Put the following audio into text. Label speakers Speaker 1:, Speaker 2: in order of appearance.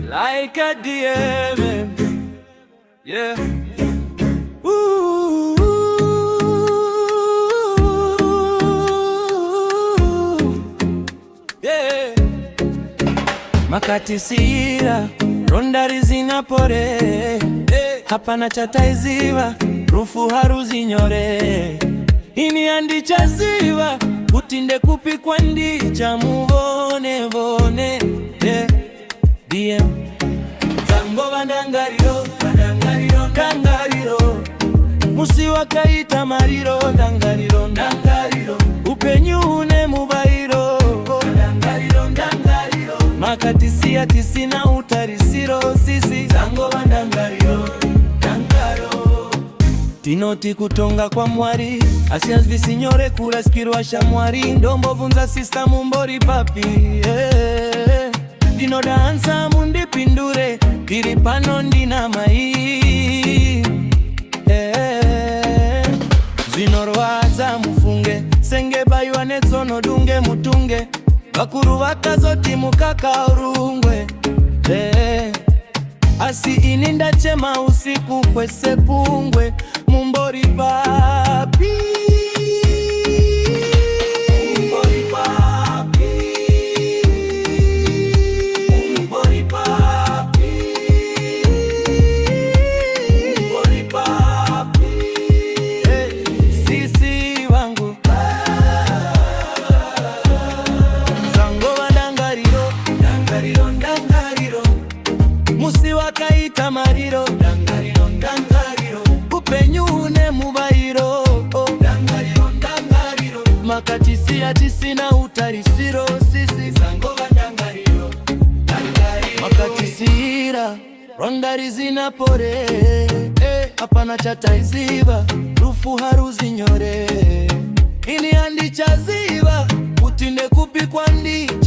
Speaker 1: Like a DM, yeah. Yeah. Makati sira, rondari zinapore, hapana chataiziwa, rufu haruzi nyore. Ini andi chaziwa, utinde kupikwa ndicha muvone vone, yeah. DM Zango bandangariro, bandangariro, dangariro, musi wakaita mariro, dangariro, dangariro, upenyune mubairo, dangariro, dangariro, makati siya tisina utarisiro, sisi Zango bandangariro, dangaro. Tinoti kutonga kwa mwari, asias visinyore kura skirwa shamwari, ndombo vunza sista mumbori papi, yeah. Dino dansa mundi pindure, diripano ndina mai, zinorwaza mufunge, senge baywane tsono dunge mutunge, bakuru wakazoti mukaka urungwe, asi ininda chema usiku kwese pungwe, mumbori papi. Musi wakaita mariro, dangariro, dangariro, upenyune mubairo, dangariro, dangariro, makati siya tisina utarisiro, sisi Zango bandangariro, dangariro, makati sira, rondari zinapore, hapana chataiziva, rufu haruzi nyore. Ini andi chaziva, utinde kupikwa ndicha